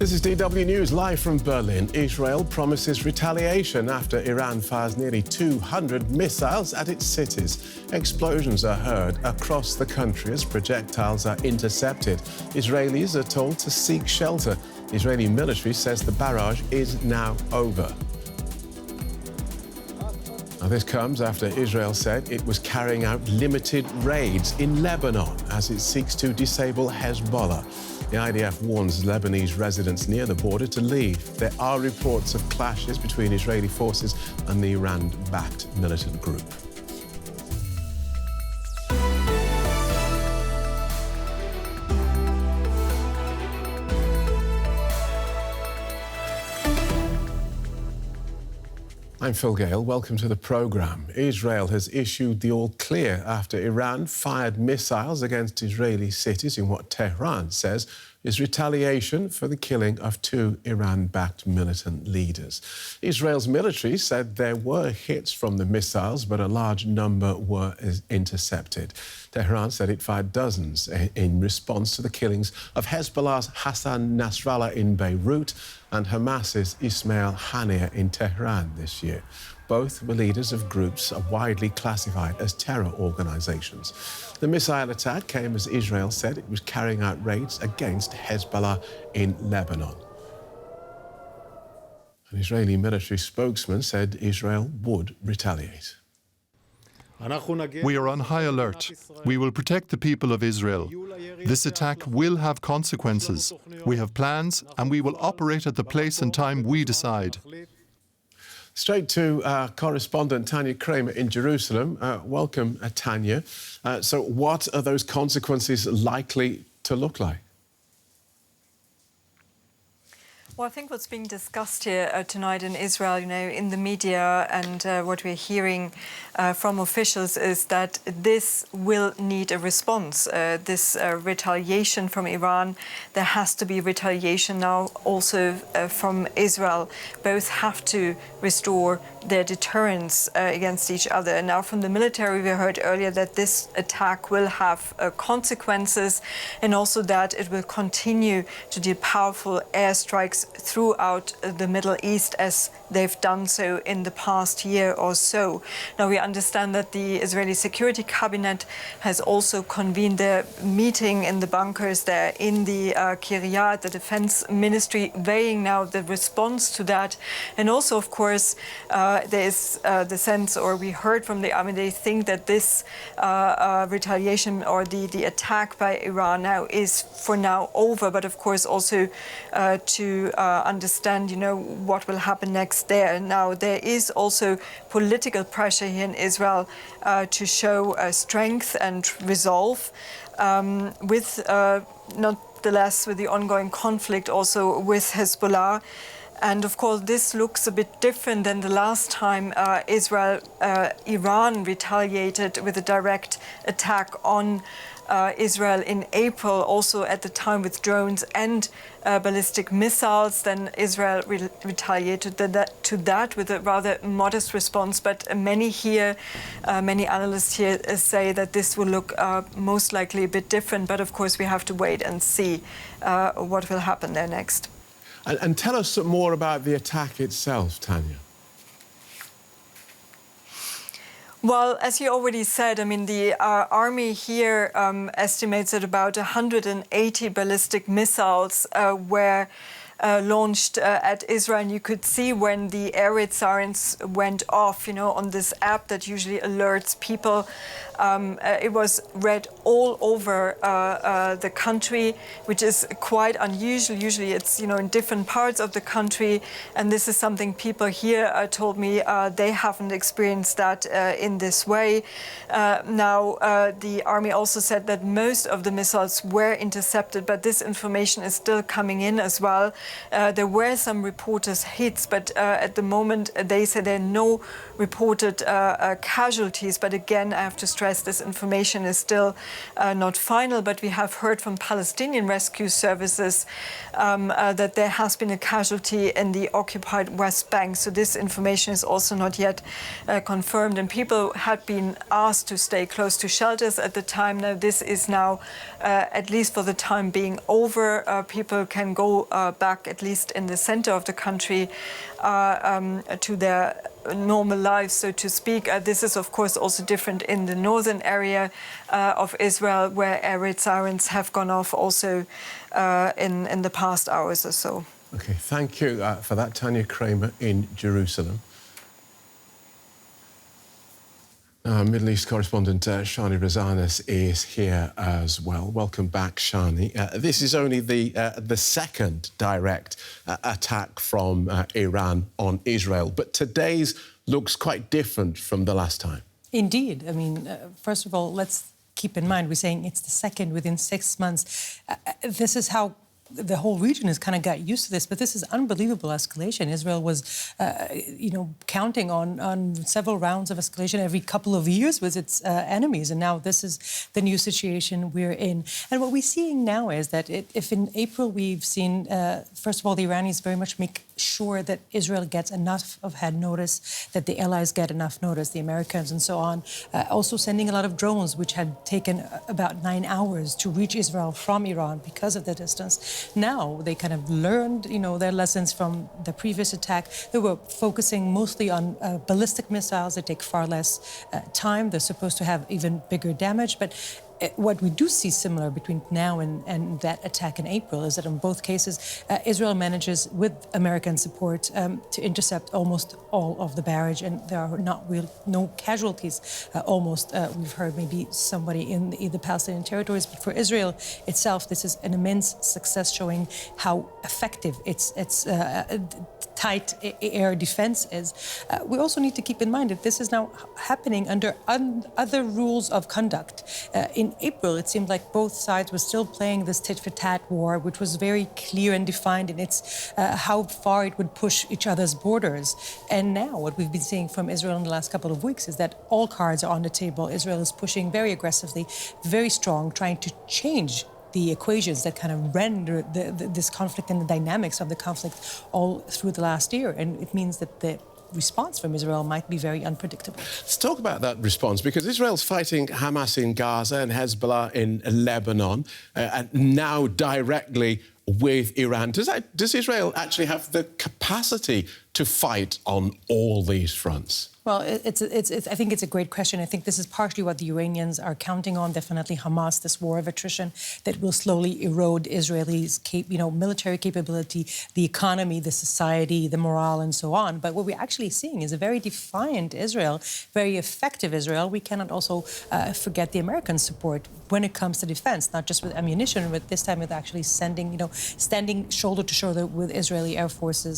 This is DW News live from Berlin. Israel promises retaliation after Iran fires nearly 200 missiles at its cities. Explosions are heard across the country as projectiles are intercepted. Israelis are told to seek shelter. The Israeli military says the barrage is now over. Now, this comes after Israel said it was carrying out limited raids in Lebanon as it seeks to disable Hezbollah. The IDF warns Lebanese residents near the border to leave. There are reports of clashes between Israeli forces and the Iran-backed militant group. I'm Phil Gale. Welcome to the programme. Israel has issued the all-clear after Iran fired missiles against Israeli cities in what Tehran says is retaliation for the killing of two Iran-backed militant leaders. Israel's military said there were hits from the missiles, but a large number were intercepted. Tehran said it fired dozens in response to the killings of Hezbollah's Hassan Nasrallah in Beirut and Hamas's Ismail Hanieh in Tehran this year. Both were leaders of groups widely classified as terror organisations. The missile attack came as Israel said it was carrying out raids against Hezbollah in Lebanon. An Israeli military spokesman said Israel would retaliate. We are on high alert. We will protect the people of Israel. This attack will have consequences. We have plans, and we will operate at the place and time we decide. Straight to correspondent Tania Kraemer in Jerusalem. Welcome, Tania. So what are those consequences likely to look like? Well, I think what's being discussed here tonight in Israel, in the media and what we're hearing from officials is that this will need a response. This retaliation from Iran, there has to be retaliation now also from Israel. Both have to restore their deterrence against each other. Now, from the military, we heard earlier that this attack will have consequences and also that it will continue to do powerful airstrikes throughout the Middle East as they've done so in the past year or so. Now, we understand that the Israeli Security Cabinet has also convened their meeting in the bunkers there in the Kiryat, the Defense Ministry, weighing now the response to that. And also, of course, there is the sense, or we heard from the army, they think that this retaliation or the attack by Iran now is for now over, but of course also to understand, what will happen next there. Now, there is also political pressure here in Israel to show strength and resolve with, nonetheless, with the ongoing conflict also with Hezbollah. And of course, this looks a bit different than the last time Iran retaliated with a direct attack on Israel in April, also at the time with drones and ballistic missiles. Then Israel retaliated to that with a rather modest response. But many analysts here say that this will look most likely a bit different. But of course, we have to wait and see what will happen there next. And tell us more about the attack itself, Tania. Well, as you already said, the army here estimates that about 180 ballistic missiles were launched at Israel. And you could see when the air raid sirens went off, on this app that usually alerts people. It was read all over the country, which is quite unusual. Usually it's, in different parts of the country. And this is something people here told me they haven't experienced that in this way. Now, the army also said that most of the missiles were intercepted, but this information is still coming in as well. There were some reported hits, but at the moment they say there are no reported casualties. But again, I have to stress this information is still not final. But we have heard from Palestinian rescue services that there has been a casualty in the occupied West Bank. So this information is also not yet confirmed. And people had been asked to stay close to shelters at the time. Now this is now, at least for the time being, over. People can go back back, at least in the center of the country, to their normal lives, so to speak. This is, of course, also different in the northern area of Israel, where air raid sirens have gone off also in the past hours or so. OK, thank you for that, Tania Kraemer in Jerusalem. Middle East correspondent Shani Rozanes is here as well. Welcome back, Shani. This is only the second direct attack from Iran on Israel, but today's looks quite different from the last time. Indeed. I mean, first of all, let's keep in mind, we're saying it's the second within 6 months. This is how the whole region has kind of got used to this, but this is unbelievable escalation. Israel was, counting on several rounds of escalation every couple of years with its enemies, and now this is the new situation we're in. And what we're seeing now is that if in April we've seen, first of all, the Iranians very much make sure that Israel gets enough of head notice, that the allies get enough notice, the Americans and so on, also sending a lot of drones, which had taken about 9 hours to reach Israel from Iran because of the distance. Now they kind of learned, their lessons from the previous attack. They were focusing mostly on ballistic missiles that take far less time. They're supposed to have even bigger damage, but what we do see similar between now and that attack in April is that in both cases, Israel manages, with American support, to intercept almost all of the barrage, and there are no casualties. We've heard maybe somebody in the Palestinian territories, but for Israel itself, this is an immense success, showing how effective its tight air defense is. We also need to keep in mind that this is now happening under other rules of conduct. In April, it seemed like both sides were still playing this tit-for-tat war, which was very clear and defined in its how far it would push each other's borders. And now what we've been seeing from Israel in the last couple of weeks is that all cards are on the table. Israel is pushing very aggressively, very strong, trying to change the equations that kind of render this conflict and the dynamics of the conflict all through the last year. And it means that the response from Israel might be very unpredictable. Let's talk about that response, because Israel's fighting Hamas in Gaza and Hezbollah in Lebanon, and now directly with Iran. Does Israel actually have the capacity to fight on all these fronts? Well, I think it's a great question. I think this is partially what the Iranians are counting on. Definitely Hamas, this war of attrition that will slowly erode Israelis' military capability, the economy, the society, the morale, and so on. But what we're actually seeing is a very defiant Israel, very effective Israel. We cannot also forget the American support when it comes to defense, not just with ammunition, but this time with actually standing shoulder to shoulder with Israeli air forces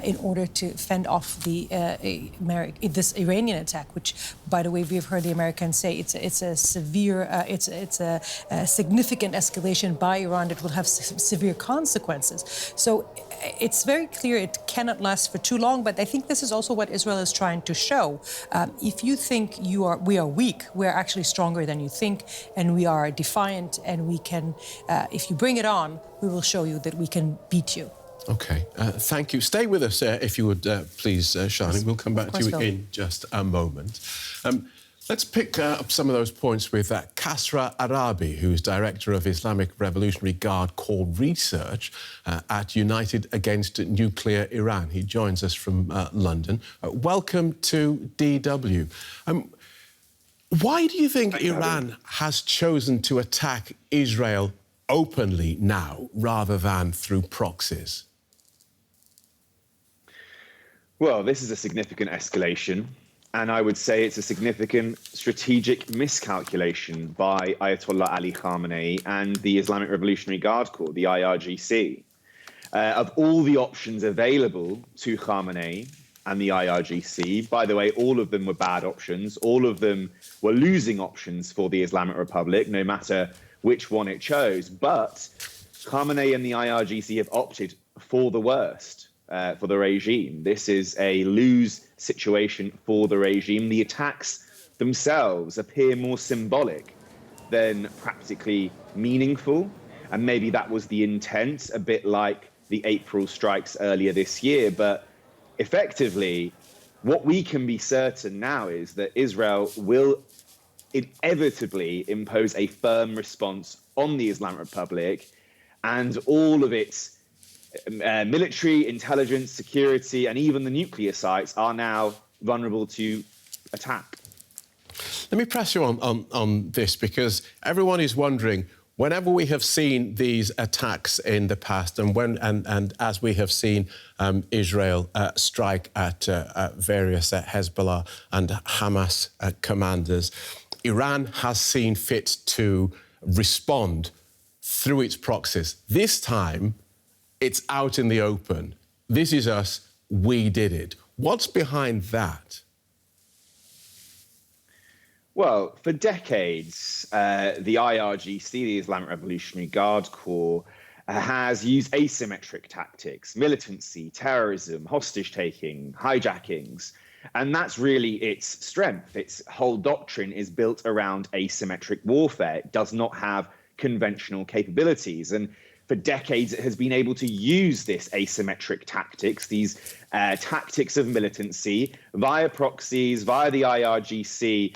in order to fend off this Iranian attack, which, by the way, we've heard the Americans say it's a severe, it's a significant escalation by Iran that will have severe consequences. So it's very clear it cannot last for too long. But I think this is also what Israel is trying to show. If you think we are weak, we're actually stronger than you think, and we are defiant, and we can. If you bring it on, we will show you that we can beat you. OK, thank you. Stay with us, if you would, please, Shani. We'll come back to you in just a moment. Let's pick up some of those points with Kasra Aarabi, who's Director of Islamic Revolutionary Guard Corps Research at United Against Nuclear Iran. He joins us from London. Welcome to DW. Why do you think Iran has chosen to attack Israel openly now rather than through proxies? Well, this is a significant escalation, and I would say it's a significant strategic miscalculation by Ayatollah Ali Khamenei and the Islamic Revolutionary Guard Corps, the IRGC. Of all the options available to Khamenei and the IRGC, by the way, all of them were bad options. All of them were losing options for the Islamic Republic, no matter which one it chose. But Khamenei and the IRGC have opted for the worst. For the regime. This is a lose situation for the regime. The attacks themselves appear more symbolic than practically meaningful. And maybe that was the intent, a bit like the April strikes earlier this year. But effectively, what we can be certain now is that Israel will inevitably impose a firm response on the Islamic Republic and all of its military, intelligence, security, and even the nuclear sites are now vulnerable to attack. Let me press you on this, because everyone is wondering, whenever we have seen these attacks in the past, and as we have seen Israel strike at various Hezbollah and Hamas commanders, Iran has seen fit to respond through its proxies. This time, it's out in the open. This is us, we did it. What's behind that? Well, for decades, the IRGC, the Islamic Revolutionary Guard Corps, has used asymmetric tactics, militancy, terrorism, hostage-taking, hijackings, and that's really its strength. Its whole doctrine is built around asymmetric warfare. It does not have conventional capabilities, and for decades, it has been able to use this asymmetric tactics, these tactics of militancy, via proxies, via the IRGC,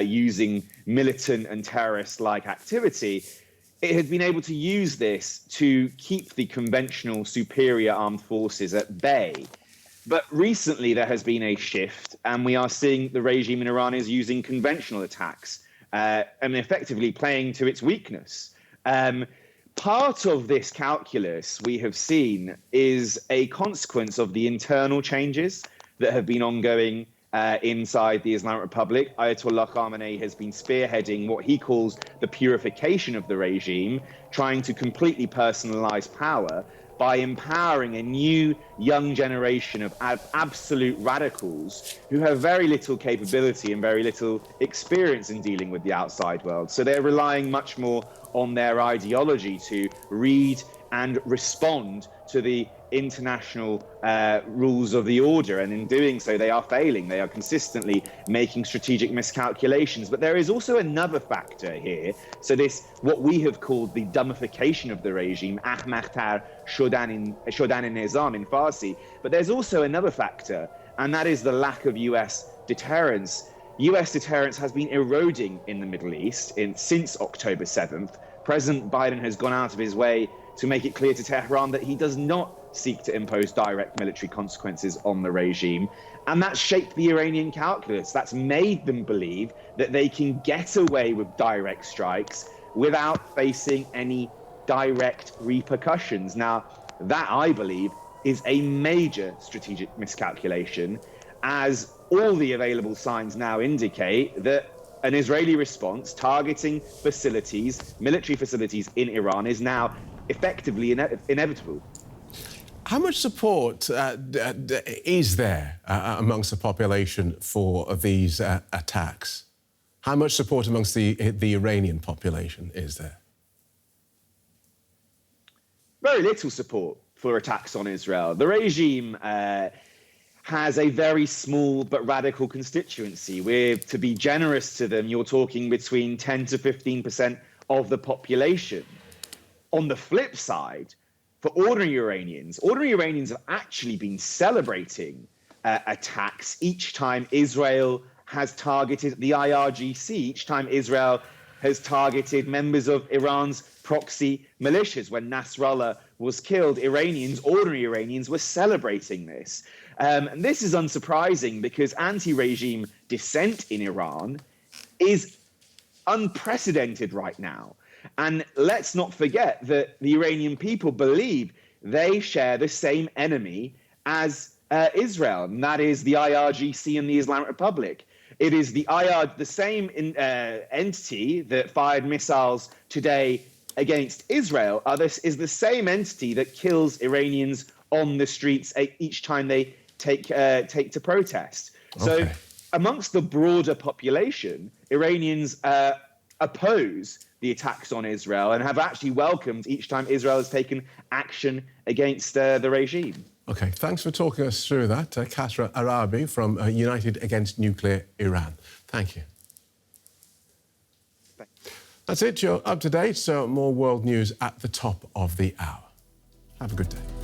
using militant and terrorist-like activity. It has been able to use this to keep the conventional superior armed forces at bay. But recently, there has been a shift, and we are seeing the regime in Iran is using conventional attacks and effectively playing to its weakness. Part of this calculus we have seen is a consequence of the internal changes that have been ongoing inside the Islamic Republic. Ayatollah Khamenei has been spearheading what he calls the purification of the regime, trying to completely personalize power by empowering a new young generation of absolute radicals who have very little capability and very little experience in dealing with the outside world. So they're relying much more on their ideology to read and respond to the international rules of the order. And in doing so, they are failing. They are consistently making strategic miscalculations. But there is also another factor here. So this, what we have called the dumbification of the regime, ahmakhtar shodan nizam in Farsi. But there's also another factor, and that is the lack of US deterrence. US deterrence has been eroding in the Middle East since October 7th. President Biden has gone out of his way to make it clear to Tehran that he does not seek to impose direct military consequences on the regime. And that's shaped the Iranian calculus. That's made them believe that they can get away with direct strikes without facing any direct repercussions. Now, that, I believe, is a major strategic miscalculation, as all the available signs now indicate that an Israeli response targeting facilities, military facilities in Iran, is now effectively inevitable. How much support is there amongst the population for these attacks? How much support amongst the Iranian population is there? Very little support for attacks on Israel. The regime has a very small but radical constituency. To be generous to them, you're talking between 10 to 15% of the population. On the flip side, for ordinary Iranians have actually been celebrating attacks each time Israel has targeted the IRGC, each time Israel has targeted members of Iran's proxy militias. When Nasrallah was killed, ordinary Iranians were celebrating this. And this is unsurprising because anti-regime dissent in Iran is unprecedented right now. And let's not forget that the Iranian people believe they share the same enemy as Israel, and that is the IRGC and the Islamic Republic. It is the same entity that fired missiles today against Israel. This is the same entity that kills Iranians on the streets each time they take to protest. Okay. So amongst the broader population, Iranians oppose the attacks on Israel and have actually welcomed each time Israel has taken action against the regime. OK, thanks for talking us through that. Kasra Aarabi from United Against Nuclear Iran. Thank you. That's it. You're up to date. So more world news at the top of the hour. Have a good day.